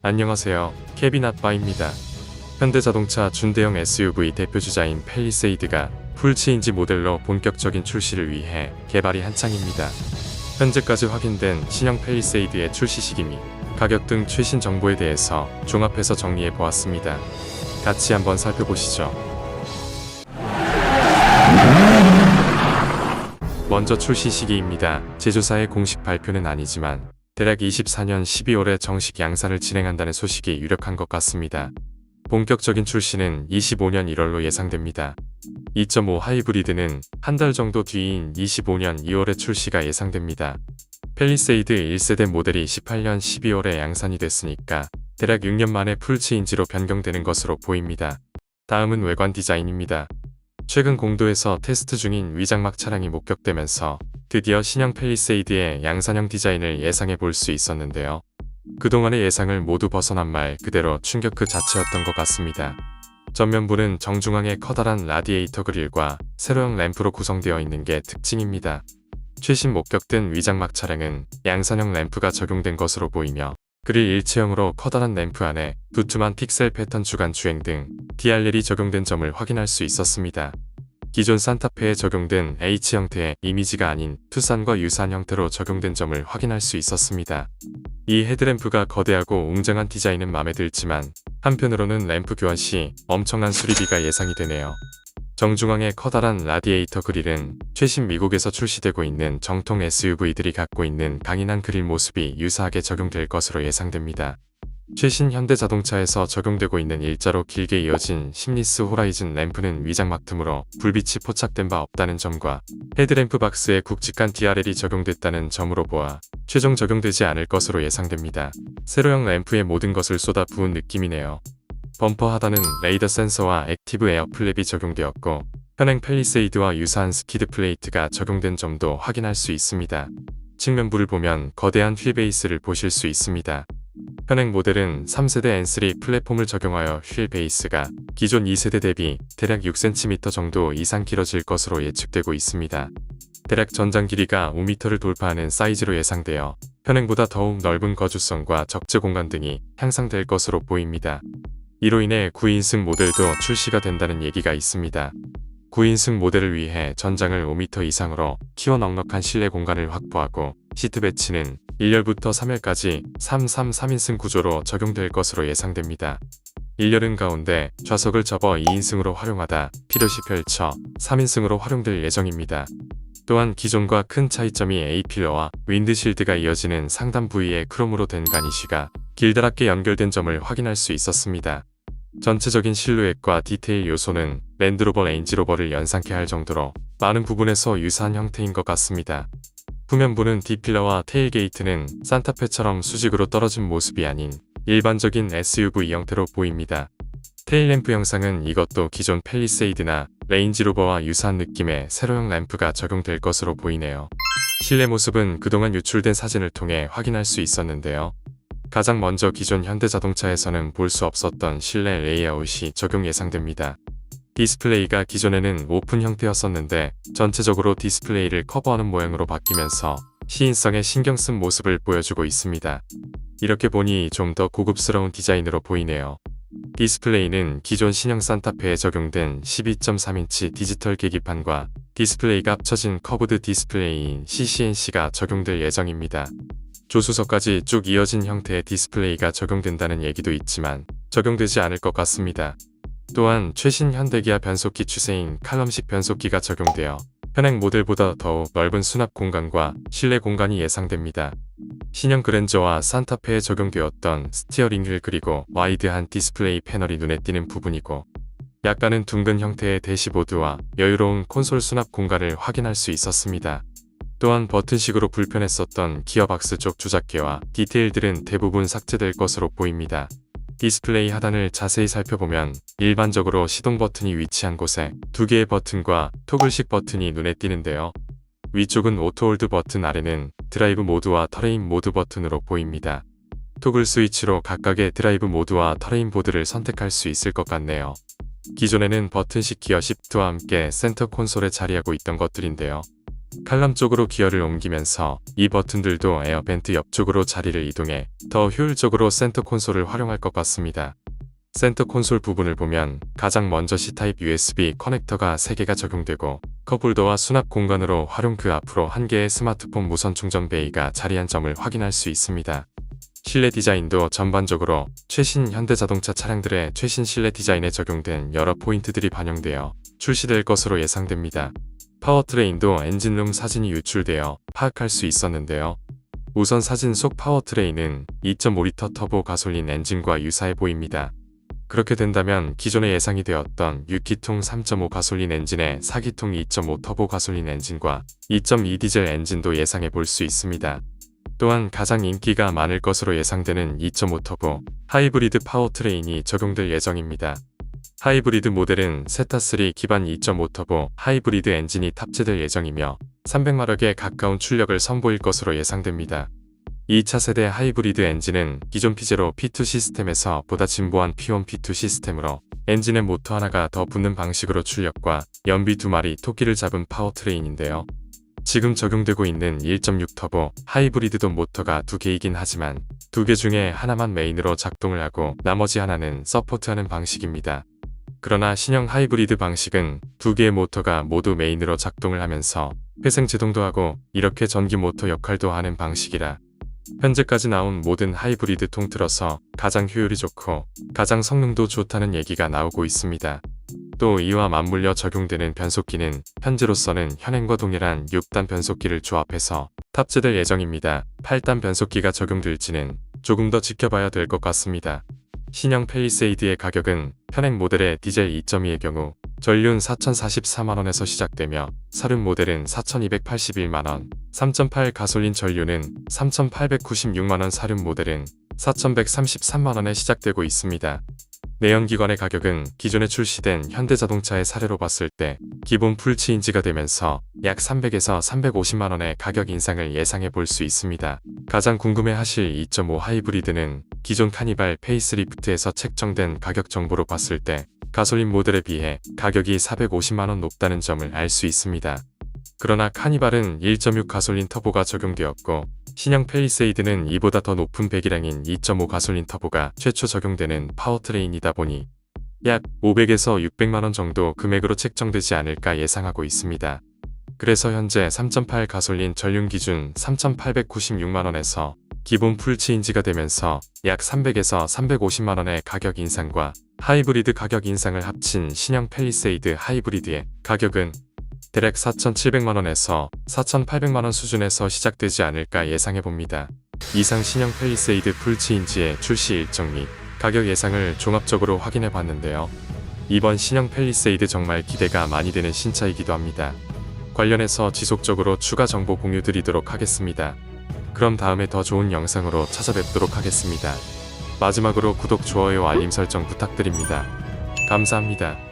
안녕하세요. 케빈 아빠입니다. 현대자동차 준대형 SUV 대표주자인 팰리세이드가 풀체인지 모델로 본격적인 출시를 위해 개발이 한창입니다. 현재까지 확인된 신형 팰리세이드의 출시 시기 및 가격 등 최신 정보에 대해서 종합해서 정리해 보았습니다. 같이 한번 살펴보시죠. 먼저 출시 시기입니다. 제조사의 공식 발표는 아니지만 대략 24년 12월에 정식 양산을 진행한다는 소식이 유력한 것 같습니다. 본격적인 출시는 25년 1월로 예상됩니다. 2.5 하이브리드는 한 달 정도 뒤인 25년 2월에 출시가 예상됩니다. 팰리세이드 1세대 모델이 18년 12월에 양산이 됐으니까 대략 6년 만에 풀체인지로 변경되는 것으로 보입니다. 다음은 외관 디자인입니다. 최근 공도에서 테스트 중인 위장막 차량이 목격되면서 드디어 신형 팰리세이드의 양산형 디자인을 예상해 볼 수 있었는데요. 그동안의 예상을 모두 벗어난 말 그대로 충격 그 자체였던 것 같습니다. 전면부는 정중앙의 커다란 라디에이터 그릴과 세로형 램프로 구성되어 있는 게 특징입니다. 최신 목격된 위장막 차량은 양산형 램프가 적용된 것으로 보이며 그릴 일체형으로 커다란 램프 안에 두툼한 픽셀 패턴 주간 주행 등 DRL이 적용된 점을 확인할 수 있었습니다. 기존 산타페에 적용된 H 형태의 이미지가 아닌 투싼과 유사한 형태로 적용된 점을 확인할 수 있었습니다. 이 헤드램프가 거대하고 웅장한 디자인은 마음에 들지만 한편으로는 램프 교환 시 엄청난 수리비가 예상이 되네요. 정중앙의 커다란 라디에이터 그릴은 최신 미국에서 출시되고 있는 정통 SUV들이 갖고 있는 강인한 그릴 모습이 유사하게 적용될 것으로 예상됩니다. 최신 현대자동차에서 적용되고 있는 일자로 길게 이어진 심리스 호라이즌 램프는 위장막 틈으로 불빛이 포착된 바 없다는 점과 헤드램프 박스에 굵직한 DRL이 적용됐다는 점으로 보아 최종 적용되지 않을 것으로 예상됩니다. 세로형 램프에 모든 것을 쏟아 부은 느낌이네요. 범퍼 하단은 레이더 센서와 액티브 에어 플랩이 적용되었고 현행 팰리세이드와 유사한 스키드 플레이트가 적용된 점도 확인할 수 있습니다. 측면부를 보면 거대한 휠 베이스를 보실 수 있습니다. 현행 모델은 3세대 N3 플랫폼을 적용하여 휠 베이스가 기존 2세대 대비 대략 6cm 정도 이상 길어질 것으로 예측되고 있습니다. 대략 전장 길이가 5m를 돌파하는 사이즈로 예상되어 현행보다 더욱 넓은 거주성과 적재 공간 등이 향상될 것으로 보입니다. 이로 인해 9인승 모델도 출시가 된다는 얘기가 있습니다. 9인승 모델을 위해 전장을 5m 이상으로 키워 넉넉한 실내 공간을 확보하고 시트 배치는 1열부터 3열까지 3-3-3인승 구조로 적용될 것으로 예상됩니다. 1열은 가운데 좌석을 접어 2인승으로 활용하다 필요시 펼쳐 3인승으로 활용될 예정입니다. 또한 기존과 큰 차이점이 A필러와 윈드실드가 이어지는 상단 부위에 크롬으로 된 가니쉬가 길다랗게 연결된 점을 확인할 수 있었습니다. 전체적인 실루엣과 디테일 요소는 랜드로버 레인지로버를 연상케 할 정도로 많은 부분에서 유사한 형태인 것 같습니다. 후면부는 D필러와 테일게이트는 산타페처럼 수직으로 떨어진 모습이 아닌 일반적인 SUV 형태로 보입니다. 테일램프 형상은 이것도 기존 팰리세이드나 레인지로버와 유사한 느낌의 세로형 램프가 적용될 것으로 보이네요. 실내 모습은 그동안 유출된 사진을 통해 확인할 수 있었는데요. 가장 먼저 기존 현대자동차에서는 볼 수 없었던 실내 레이아웃이 적용 예상됩니다. 디스플레이가 기존에는 오픈 형태였었는데 전체적으로 디스플레이를 커버하는 모양으로 바뀌면서 시인성에 신경 쓴 모습을 보여주고 있습니다. 이렇게 보니 좀 더 고급스러운 디자인으로 보이네요. 디스플레이는 기존 신형 산타페에 적용된 12.3인치 디지털 계기판과 디스플레이가 합쳐진 커브드 디스플레이인 CCNC가 적용될 예정입니다. 조수석까지 쭉 이어진 형태의 디스플레이가 적용된다는 얘기도 있지만 적용되지 않을 것 같습니다. 또한 최신 현대기아 변속기 추세인 칼럼식 변속기가 적용되어 현행 모델보다 더욱 넓은 수납 공간과 실내 공간이 예상됩니다. 신형 그랜저와 산타페에 적용되었던 스티어링 휠 그리고 와이드한 디스플레이 패널이 눈에 띄는 부분이고 약간은 둥근 형태의 대시보드와 여유로운 콘솔 수납 공간을 확인할 수 있었습니다. 또한 버튼식으로 불편했었던 기어박스 쪽 조작계와 디테일들은 대부분 삭제될 것으로 보입니다. 디스플레이 하단을 자세히 살펴보면 일반적으로 시동 버튼이 위치한 곳에 두 개의 버튼과 토글식 버튼이 눈에 띄는데요. 위쪽은 오토홀드 버튼, 아래는 드라이브 모드와 터레인 모드 버튼으로 보입니다. 토글 스위치로 각각의 드라이브 모드와 터레인 모드를 선택할 수 있을 것 같네요. 기존에는 버튼식 기어 시프트와 함께 센터 콘솔에 자리하고 있던 것들인데요. 칼럼 쪽으로 기어를 옮기면서 이 버튼들도 에어벤트 옆쪽으로 자리를 이동해 더 효율적으로 센터 콘솔을 활용할 것 같습니다. 센터 콘솔 부분을 보면 가장 먼저 C타입 USB 커넥터가 3개가 적용되고 컵홀더와 수납 공간으로 활용, 그 앞으로 1개의 스마트폰 무선 충전 베이가 자리한 점을 확인할 수 있습니다. 실내 디자인도 전반적으로 최신 현대자동차 차량들의 최신 실내 디자인에 적용된 여러 포인트들이 반영되어 출시될 것으로 예상됩니다. 파워트레인도 엔진룸 사진이 유출되어 파악할 수 있었는데요. 우선 사진 속 파워트레인은 2.5리터 터보 가솔린 엔진과 유사해 보입니다. 그렇게 된다면 기존에 예상이 되었던 6기통 3.5 가솔린 엔진의 4기통 2.5 터보 가솔린 엔진과 2.2 디젤 엔진도 예상해 볼 수 있습니다. 또한 가장 인기가 많을 것으로 예상되는 2.5 터보 하이브리드 파워트레인이 적용될 예정입니다. 하이브리드 모델은 세타3 기반 2.5 터보 하이브리드 엔진이 탑재될 예정이며 300마력에 가까운 출력을 선보일 것으로 예상됩니다. 2차 세대 하이브리드 엔진은 기존 P0 P2 시스템에서 보다 진보한 P1 P2 시스템으로 엔진에 모터 하나가 더 붙는 방식으로 출력과 연비 2마리 토끼를 잡은 파워트레인인데요. 지금 적용되고 있는 1.6 터보 하이브리드도 모터가 2개이긴 하지만 2개 중에 하나만 메인으로 작동을 하고 나머지 하나는 서포트하는 방식입니다. 그러나 신형 하이브리드 방식은 2개의 모터가 모두 메인으로 작동을 하면서 회생 제동도 하고 이렇게 전기 모터 역할도 하는 방식이라 현재까지 나온 모든 하이브리드 통틀어서 가장 효율이 좋고 가장 성능도 좋다는 얘기가 나오고 있습니다. 또 이와 맞물려 적용되는 변속기는 현재로서는 현행과 동일한 6단 변속기를 조합해서 탑재될 예정입니다. 8단 변속기가 적용될지는 조금 더 지켜봐야 될 것 같습니다. 신형 팰리세이드의 가격은 현행 모델의 디젤 2.2의 경우 전륜 4,044만원에서 시작되며 사륜 모델은 4,281만원, 3.8 가솔린 전륜은 3,896만원, 사륜 모델은 4,133만원에 시작되고 있습니다. 내연기관의 가격은 기존에 출시된 현대자동차의 사례로 봤을 때 기본 풀체인지가 되면서 약 300에서 350만원의 가격 인상을 예상해 볼 수 있습니다. 가장 궁금해하실 2.5 하이브리드는 기존 카니발 페이스리프트에서 책정된 가격 정보로 봤을 때 가솔린 모델에 비해 가격이 450만원 높다는 점을 알 수 있습니다. 그러나 카니발은 1.6 가솔린 터보가 적용되었고 신형 팰리세이드는 이보다 더 높은 배기량인 2.5 가솔린 터보가 최초 적용되는 파워트레인이다 보니 약 500에서 600만원 정도 금액으로 책정되지 않을까 예상하고 있습니다. 그래서 현재 3.8 가솔린 전륜 기준 3,896만원에서 기본 풀체인지가 되면서 약 300에서 350만원의 가격 인상과 하이브리드 가격 인상을 합친 신형 팰리세이드 하이브리드의 가격은 대략 4,700만원에서 4,800만원 수준에서 시작되지 않을까 예상해봅니다. 이상 신형 팰리세이드 풀체인지의 출시 일정 및 가격 예상을 종합적으로 확인해봤는데요. 이번 신형 팰리세이드 정말 기대가 많이 되는 신차이기도 합니다. 관련해서 지속적으로 추가 정보 공유 드리도록 하겠습니다. 그럼 다음에 더 좋은 영상으로 찾아뵙도록 하겠습니다. 마지막으로 구독, 좋아요, 알림 설정 부탁드립니다. 감사합니다.